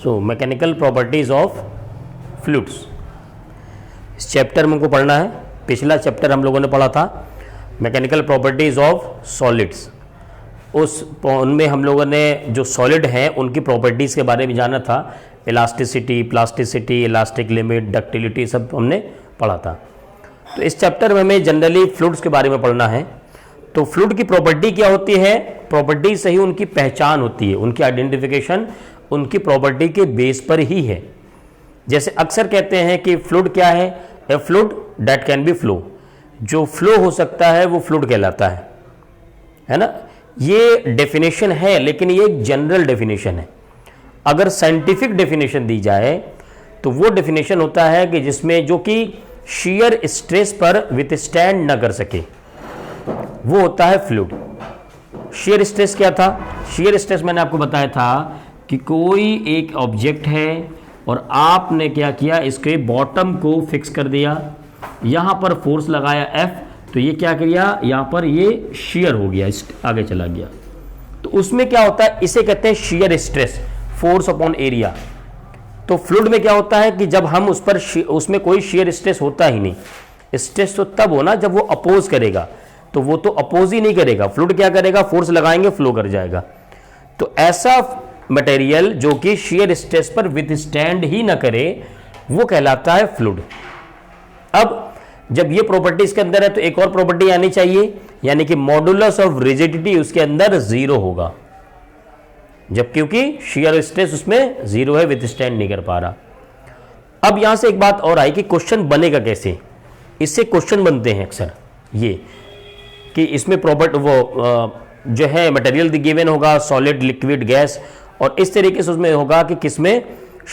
So mechanical properties of fluids, इस chapter में हमको पढ़ना है। पिछला चैप्टर हम लोगों ने पढ़ा था मैकेनिकल प्रॉपर्टीज ऑफ सॉलिड्स, उनमें हम लोगों ने जो सॉलिड हैं उनकी प्रॉपर्टीज़ के बारे में जाना था। Elasticity, plasticity, elastic limit, ductility सब हमने पढ़ा था। तो इस चैप्टर में हमें जनरली फ्लूइड्स के बारे में पढ़ना है। तो फ्लूइड की प्रॉपर्टी क्या होती है? प्रॉपर्टी से ही उनकी पहचान होती है, उनकी आइडेंटिफिकेशन उनकी प्रॉपर्टी के बेस पर ही है। जैसे अक्सर कहते हैं कि फ्लूइड क्या है? ए fluid that can be flow, जो फ्लो हो सकता है वो फ्लूइड कहलाता है ना। ये डेफिनेशन है, लेकिन ये एक जनरल डेफिनेशन है। अगर साइंटिफिक डेफिनेशन दी जाए तो वो डेफिनेशन होता है कि जिसमें जो कि शियर स्ट्रेस पर विथस्टैंड न कर सके, वो होता है फ्लूइड। शियर स्ट्रेस क्या था? शियर स्ट्रेस मैंने आपको बताया था कि कोई एक ऑब्जेक्ट है और आपने क्या किया, इसके बॉटम को फिक्स कर दिया, यहां पर फोर्स लगाया F, तो ये क्या किया, यहां पर ये शियर हो गया, आगे चला गया। तो उसमें क्या होता है, इसे कहते हैं shear stress, force upon area. तो फ्लूइड में क्या होता है कि जब हम उस पर उसमें कोई शियर स्ट्रेस होता ही नहीं। स्ट्रेस तो तब होना जब वो अपोज करेगा, तो वो तो अपोज ही नहीं करेगा। फ्लूइड क्या करेगा, फोर्स लगाएंगे, फ्लो कर जाएगा। तो ऐसा मटेरियल जो कि शियर स्ट्रेस पर विथस्टैंड ही ना करे, वो कहलाता है फ्लूइड। अब जब ये प्रॉपर्टी इसके अंदर है तो एक और प्रॉपर्टी आनी चाहिए, यानी कि मॉडुलस ऑफ रिजिडिटी उसके अंदर 0 होगा, जब क्योंकि शियर स्ट्रेस उसमें 0 है, विथस्टैंड नहीं कर पा रहा। अब यहां से एक बात और आई कि क्वेश्चन बनेगा कैसे। इससे क्वेश्चन बनते हैं अक्सर ये कि इसमें प्रॉपर्टी वो जो है मटेरियल गिवन होगा, सॉलिड, लिक्विड, गैस, और इस तरीके से उसमें होगा कि किसमें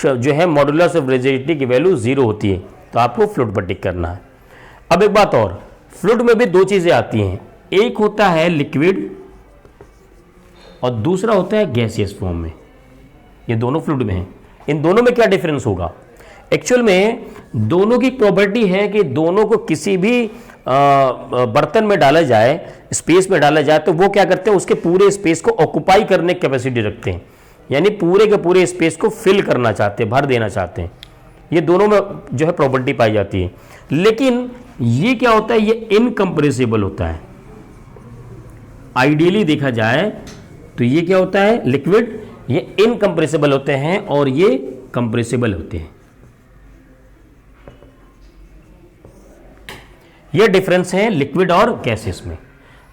जो है मॉडुलस ऑफ रिजिडिटी की वैल्यू 0 होती है, तो आपको फ्लूइड पर टिक करना है। अब एक बात और, फ्लूइड में भी दो चीजें आती हैं, एक होता है लिक्विड और दूसरा होता है गैसियस फॉर्म में। ये दोनों फ्लूइड में हैं। इन दोनों में क्या डिफरेंस होगा? एक्चुअल में दोनों की प्रॉपर्टी है कि दोनों को किसी भी बर्तन में डाला जाए, स्पेस में डाला जाए, तो वो क्या करते हैं, उसके पूरे स्पेस को ऑक्युपाई करने की कैपेसिटी रखते हैं, यानी पूरे के पूरे स्पेस को फिल करना चाहते हैं, भर देना चाहते हैं। ये दोनों में जो है प्रॉपर्टी पाई जाती है। लेकिन ये क्या होता है, ये इनकंप्रेसिबल होता है। आइडियली देखा जाए तो ये क्या होता है, लिक्विड, ये इनकंप्रेसिबल होते हैं और ये कंप्रेसिबल होते हैं। ये डिफरेंस है लिक्विड और गैसेस में।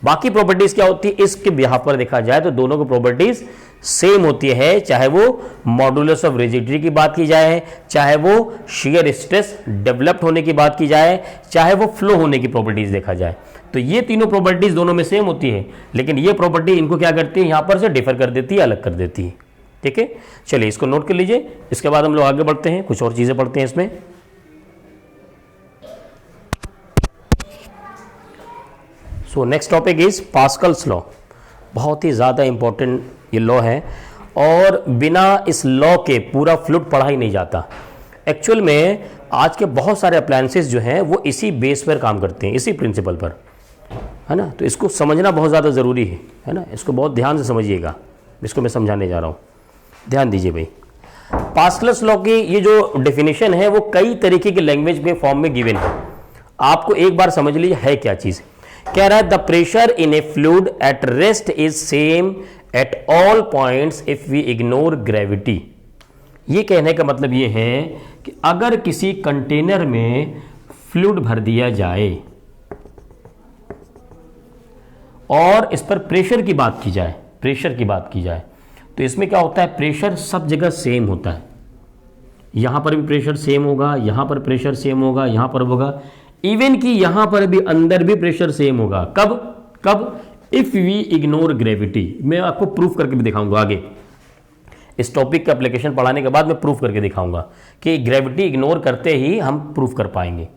बाकी प्रॉपर्टीज क्या होती है, इसके बिहाफ पर देखा जाए तो दोनों की प्रॉपर्टीज सेम होती है, चाहे वो मॉडुलस ऑफ रिजिडिटी की बात की जाए, चाहे वो शियर स्ट्रेस डेवलप्ड होने की बात की जाए, चाहे वो फ्लो होने की प्रॉपर्टीज देखा जाए। तो ये तीनों प्रॉपर्टीज दोनों में सेम होती है, लेकिन ये प्रॉपर्टी इनको क्या करती है, यहां पर से डिफर कर देती है, अलग कर देती है। ठीक है, चलिए इसको नोट कर लीजिए। इसके बाद हम लोग आगे बढ़ते हैं, कुछ और चीजें पढ़ते हैं इसमें। So next topic is Pascal's law. बहुत ही ज़्यादा इंपॉर्टेंट ये लॉ है, और बिना इस लॉ के पूरा फ्लूइड पढ़ा ही नहीं जाता। एक्चुअल में आज के बहुत सारे अप्लायंसेस जो हैं वो इसी बेस पर काम करते हैं, इसी प्रिंसिपल पर, है ना। तो इसको समझना बहुत ज़्यादा ज़रूरी है ना। इसको बहुत ध्यान से समझिएगा, इसको मैं समझाने जा रहा हूँ, ध्यान दीजिए भाई। पास्कल्स लॉ की ये जो डेफिनेशन है वो कई तरीके के लैंग्वेज के फॉर्म में गिवन है। आपको एक बार समझ लीजिए है क्या चीज़। कह रहा है the pressure in a fluid at rest is same at all points if we ignore gravity. ये कहने का मतलब ये है कि अगर किसी कंटेनर में फ्लूइड भर दिया जाए और इस पर प्रेशर की बात की जाए, तो इसमें क्या होता है, प्रेशर सब जगह सेम होता है। यहां पर भी प्रेशर सेम होगा, यहां पर प्रेशर सेम होगा, यहां पर होगा, इवन कि यहां पर भी अंदर भी प्रेशर सेम होगा। कब इफ वी इग्नोर ग्रेविटी। मैं आपको प्रूफ करके भी दिखाऊंगा आगे, इस टॉपिक का एप्लीकेशन पढ़ाने के बाद मैं प्रूफ करके दिखाऊंगा कि ग्रेविटी इग्नोर करते ही हम प्रूफ कर पाएंगे।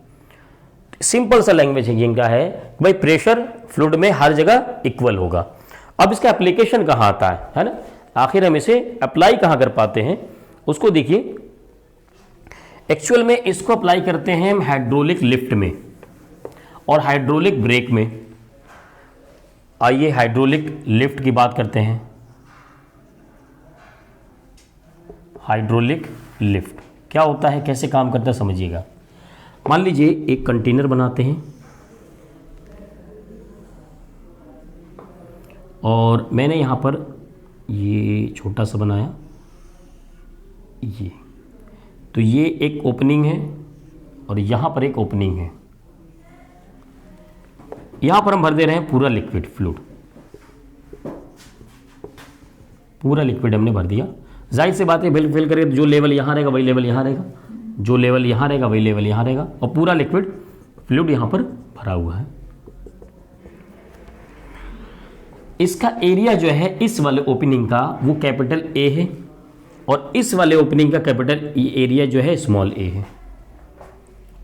सिंपल सा लैंग्वेज है इनका, है भाई प्रेशर फ्लूइड में हर जगह इक्वल होगा। अब इसका एप्लीकेशन कहां आता है ना, आखिर हम इसे अप्लाई कहां कर पाते हैं उसको देखिए। एक्चुअल में इसको अप्लाई करते हैं हम हाइड्रोलिक लिफ्ट में और हाइड्रोलिक ब्रेक में। आइए हाइड्रोलिक लिफ्ट की बात करते हैं। हाइड्रोलिक लिफ्ट क्या होता है, कैसे काम करता है समझिएगा। मान लीजिए एक कंटेनर बनाते हैं और मैंने यहाँ पर ये छोटा सा बनाया, ये तो ये एक ओपनिंग है और यहाँ पर एक ओपनिंग है। यहाँ पर हम भर दे रहे हैं पूरा लिक्विड फ्लूइड, पूरा लिक्विड हमने भर दिया। जाहिर सी बात है फिल करके जो लेवल यहाँ रहेगा वही लेवल यहाँ रहेगा, जो लेवल यहाँ रहेगा वही लेवल यहाँ रहेगा, और पूरा लिक्विड फ्लूइड यहाँ पर भरा हुआ है। इसका एरिया जो है इस वाले ओपनिंग का वो कैपिटल ए है और इस वाले ओपनिंग का कैपिटल एरिया जो है स्मॉल ए है।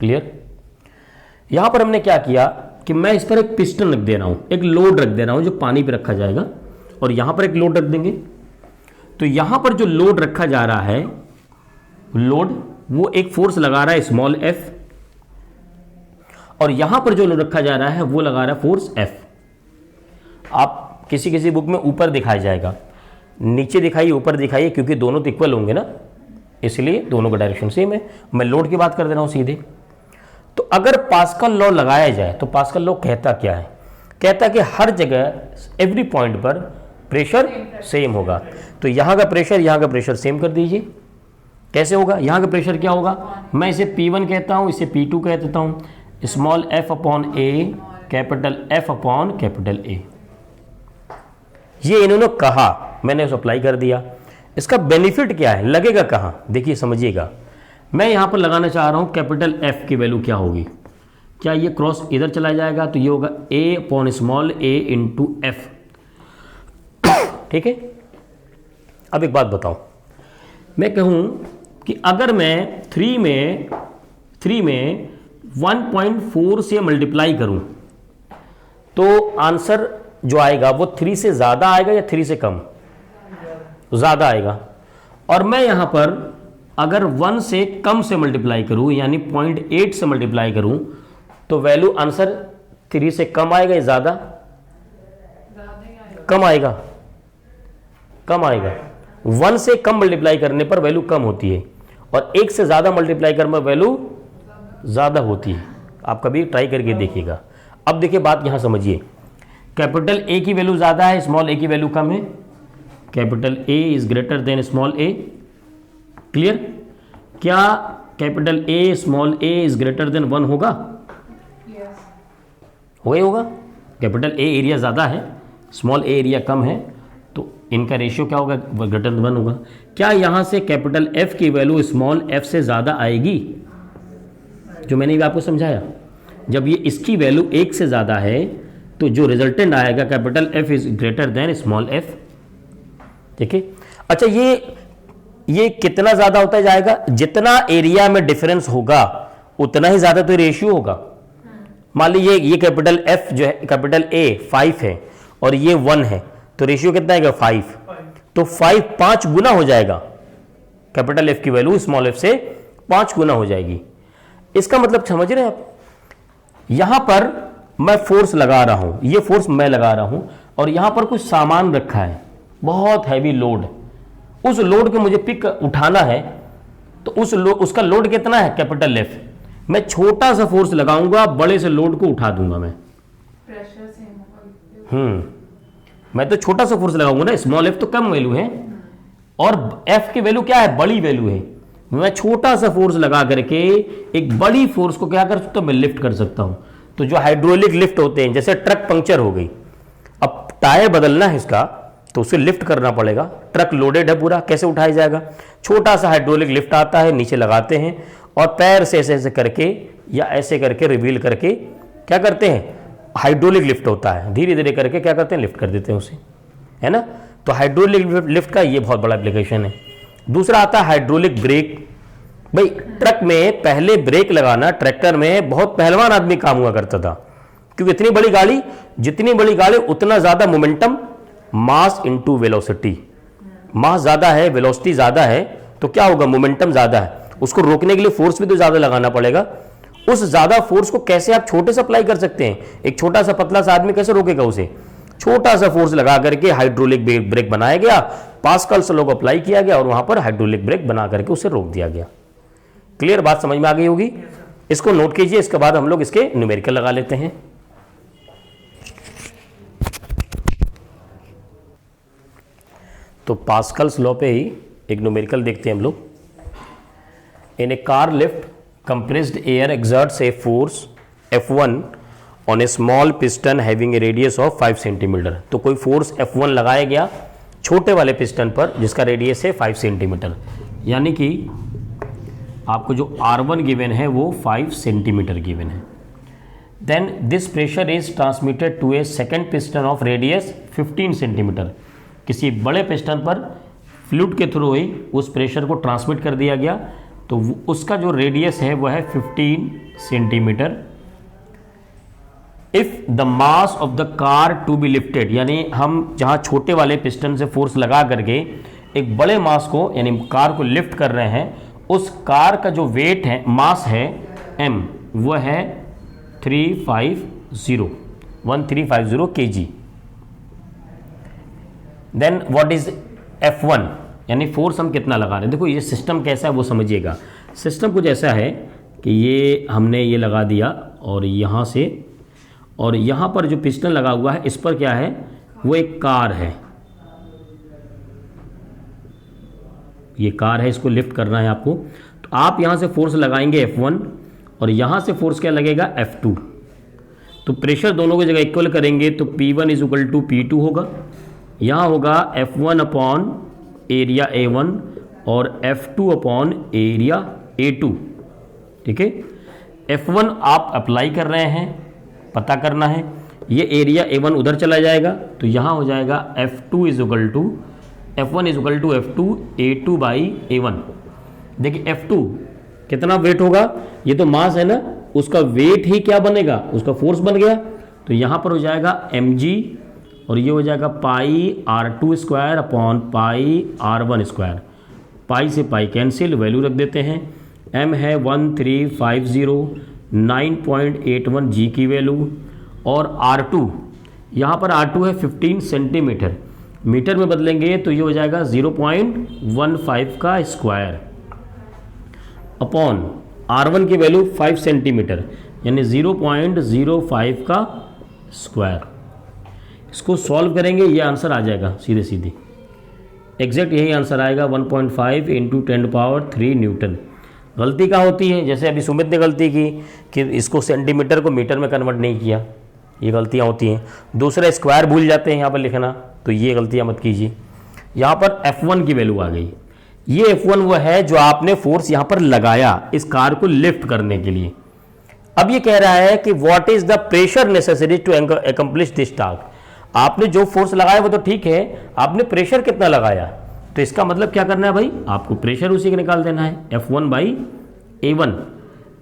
क्लियर। यहां पर हमने क्या किया कि मैं इस पर एक पिस्टन रख दे रहा हूं, एक लोड रख दे रहा हूं जो पानी पे रखा जाएगा, और यहां पर एक लोड रख देंगे। तो यहां पर जो लोड रखा जा रहा है, लोड वो एक फोर्स लगा रहा है स्मॉल एफ, और यहां पर जो लोड रखा जा रहा है वो लगा रहा है फोर्स एफ। आप किसी किसी बुक में ऊपर दिखाया जाएगा, नीचे दिखाइए ऊपर दिखाइए, क्योंकि दोनों तो इक्वल होंगे ना, इसलिए दोनों का डायरेक्शन सेम है। मैं लोड की बात कर दे रहा हूं सीधे। तो अगर पास्कल लॉ लगाया जाए तो पास्कल लॉ कहता क्या है, कहता कि हर जगह एवरी पॉइंट पर प्रेशर सेम होगा। तो यहां का प्रेशर सेम कर दीजिए। कैसे होगा, यहां का प्रेशर क्या होगा, मैं इसे P1 कहता हूं, इसे P2 कह देता हूं, small F upon A, capital F upon capital A. ये इन्होंने कहा, मैंने उसे अप्लाई कर दिया। इसका बेनिफिट क्या है, लगेगा कहां, देखिए समझिएगा। मैं यहां पर लगाना चाह रहा हूं कैपिटल एफ की वैल्यू क्या होगी, क्या ये क्रॉस इधर चला जाएगा, तो ये होगा ए अपॉन स्मॉल ए इंटू एफ। ठीक है। अब एक बात बताओ, मैं कहूं कि अगर मैं 3 में 1.4 से मल्टीप्लाई करूं तो आंसर जो आएगा वो 3 से ज़्यादा आएगा या 3 से कम, ज़्यादा आएगा। और मैं यहाँ पर अगर 1 से कम से मल्टीप्लाई करूँ यानी 0.8 से मल्टीप्लाई करूँ तो वैल्यू आंसर 3 से कम आएगा या ज़्यादा, कम आएगा, कम आएगा। 1 से कम मल्टीप्लाई करने पर वैल्यू कम होती है और 1 से ज़्यादा मल्टीप्लाई करने पर वैल्यू ज़्यादा होती है। आप कभी ट्राई करके देखिएगा। अब देखिए बात यहाँ समझिए, कैपिटल ए की वैल्यू ज़्यादा है, स्मॉल ए की वैल्यू कम है, capital A is greater than small A. Clear. क्या capital A small A is greater than 1 होगा, होगा। कैपिटल ए एरिया ज़्यादा है, स्मॉल ए एरिया कम है, तो इनका रेशियो क्या होगा, ग्रेटर देन 1 होगा। क्या यहाँ से कैपिटल एफ की वैल्यू स्मॉल एफ से ज़्यादा आएगी, जो मैंने भी आपको समझाया। जब ये इसकी वैल्यू 1 से ज़्यादा है तो जो रिजल्टेंट आएगा capital F is greater than small F. ठीक है। अच्छा, ये कितना ज़्यादा होता जाएगा, जितना एरिया में डिफरेंस होगा उतना ही ज़्यादा तो रेशियो होगा। मान लीजिए ये कैपिटल एफ जो है, कैपिटल ए 5 है और ये 1 है, तो रेशियो कितना आएगा 5, तो 5 गुना हो जाएगा। कैपिटल एफ की वैल्यू स्मॉल एफ से 5 गुना हो जाएगी। इसका मतलब समझ रहे हैं आप, यहां पर मैं फोर्स लगा रहा हूं, ये फोर्स मैं लगा रहा हूं और यहां पर कुछ सामान रखा है, बहुत हैवी लोड, उस लोड को मुझे पिक उठाना है, तो उसका लोड कितना है कैपिटल एफ। मैं छोटा सा फोर्स लगाऊंगा, बड़े से लोड को उठा दूंगा मैं। Pressure same. मैं तो छोटा सा फोर्स लगाऊंगा ना, स्मॉल एफ तो कम वैल्यू है और एफ की वैल्यू क्या है, बड़ी वैल्यू है। मैं छोटा सा फोर्स लगा करके एक बड़ी फोर्स को क्या कर सकता हूं, मैं लिफ्ट कर सकता हूं। तो जो हाइड्रोलिक लिफ्ट होते हैं, जैसे ट्रक पंक्चर हो गई, अब टायर बदलना है इसका, तो उसे लिफ्ट करना पड़ेगा। ट्रक लोडेड है पूरा, कैसे उठाया जाएगा, छोटा सा हाइड्रोलिक लिफ्ट आता है, नीचे लगाते हैं और पैर से ऐसे ऐसे करके या ऐसे करके रिवील करके क्या करते हैं, हाइड्रोलिक लिफ्ट होता है, धीरे धीरे करके क्या करते हैं, लिफ्ट कर देते हैं उसे, है ना। तो हाइड्रोलिक लिफ्ट का ये बहुत बड़ा एप्लीकेशन है। दूसरा आता है हाइड्रोलिक ब्रेक। भाई ट्रक में पहले ब्रेक लगाना ट्रैक्टर में बहुत पहलवान आदमी काम हुआ करता था, क्योंकि इतनी बड़ी गाड़ी, जितनी बड़ी गाड़ी उतना ज्यादा मोमेंटम, मास इनटू वेलोसिटी, मास ज्यादा है, वेलोसिटी ज्यादा है, तो क्या होगा, मोमेंटम ज्यादा है, उसको रोकने के लिए फोर्स भी तो ज्यादा लगाना पड़ेगा। उस ज्यादा फोर्स को कैसे आप छोटे से अप्लाई कर सकते हैं, एक छोटा सा पतला सा आदमी कैसे रोकेगा उसे, छोटा सा फोर्स लगा करके हाइड्रोलिक ब्रेक बनाया गया, पास्कल्स लॉ को अप्लाई किया गया और वहां पर हाइड्रोलिक ब्रेक बना करके उसे रोक दिया गया। क्लियर बात समझ में आ गई होगी। इसको नोट कीजिए, इसके बाद हम लोग इसके न्यूमेरिकल लगा लेते हैं। तो पास्कल्स लॉ पे ही एक न्यूमेरिकल देखते हैं हम लोग। In a car lift compressed air exerts a force F1 on a small piston having a radius of 5 centimetre. तो कोई फोर्स F1 लगाया गया छोटे वाले पिस्टन पर जिसका रेडियस है 5 सेंटीमीटर, यानी कि आपको जो R1 गिवन है वो 5 सेंटीमीटर गिवन है। Then this pressure is transmitted to a second piston of radius 15 centimeter. किसी बड़े पिस्टन पर फ्लूइड के थ्रू ही उस प्रेशर को ट्रांसमिट कर दिया गया, तो उसका जो रेडियस है वह है 15 centimeter. If the mass of the car to be lifted, यानी हम जहां छोटे वाले पिस्टन से फोर्स लगा करके एक बड़े मास को यानी कार को लिफ्ट कर रहे हैं, उस कार का जो वेट है, मास है m, वह है 1350 kg। Then what is F1, यानी फोर्स हम कितना लगा रहे हैं। देखो ये सिस्टम कैसा है वो समझिएगा। सिस्टम कुछ ऐसा है कि ये हमने ये लगा दिया और यहाँ से, और यहाँ पर जो पिस्टन लगा हुआ है इस पर क्या है, वो एक कार है। ये कार है, इसको लिफ्ट करना है आपको। तो आप यहाँ से फोर्स लगाएंगे F1 और यहाँ से फोर्स क्या लगेगा F2। तो प्रेशर दोनों की जगह इक्वल करेंगे तो P1 is equal to P2 होगा। यहाँ होगा F1 अपॉन एरिया A1 और F2 अपॉन एरिया A2। ठीक है, F1 आप अप्लाई कर रहे हैं, पता करना है। ये एरिया A1 उधर चला जाएगा तो यहाँ हो जाएगा F1 is equal to F2 A2 by A1। देखिए F2 कितना वेट होगा, ये तो मास है ना, उसका वेट ही क्या बनेगा, उसका फोर्स बन गया। तो यहाँ पर हो जाएगा mg और ये हो जाएगा pi R2 square upon pi R1 square. Pi से पाई कैंसिल, वैल्यू रख देते हैं। m है 1350 g की वैल्यू, और R2 यहाँ पर R2 है 15 सेंटीमीटर, मीटर में बदलेंगे तो ये हो जाएगा 0.15 का स्क्वायर अपॉन R1 की वैल्यू 5 सेंटीमीटर यानी 0.05 का स्क्वायर। इसको सॉल्व करेंगे, ये आंसर आ जाएगा सीधे सीधे, एग्जैक्ट यही आंसर आएगा 1.5 इंटू 10⁻³ न्यूटन। गलती क्या होती है, जैसे अभी सुमित ने गलती की कि इसको सेंटीमीटर को मीटर में कन्वर्ट नहीं किया, ये गलतियाँ होती हैं। दूसरा स्क्वायर भूल जाते हैं यहाँ पर लिखना, तो ये गलतियाँ मत कीजिए। यहाँ पर F1 की वैल्यू आ गई, ये F1 वो है जो आपने फोर्स यहाँ पर लगाया इस कार को लिफ्ट करने के लिए। अब ये कह रहा है कि what is the pressure necessary to accomplish this task. आपने जो फोर्स लगाया वो तो ठीक है, आपने प्रेशर कितना लगाया, तो इसका मतलब क्या करना है भाई, आपको प्रेशर उसी का निकाल देना है F1 बाई A1।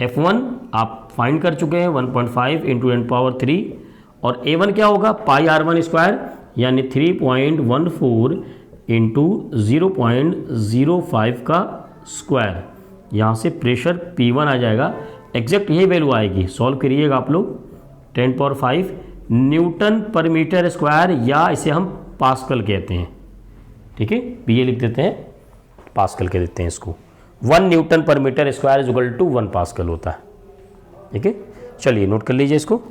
F1 आप फाइंड कर चुके हैं 1.5 इंटू 10⁻³ और A1 क्या होगा पाई R1 स्क्वायर यानी 3.14 इंटू 0.05 का स्क्वायर। यहाँ से प्रेशर P1 आ जाएगा, एग्जैक्ट यही वैल्यू आएगी। सॉल्व करिएगा आप लोग, 10⁻5 न्यूटन पर मीटर स्क्वायर, या इसे हम पास्कल कहते हैं। ठीक है, ये लिख देते हैं, पास्कल कह देते हैं इसको। 1 newton per meter square is equal to 1 pascal होता है। ठीक है, चलिए नोट कर लीजिए इसको।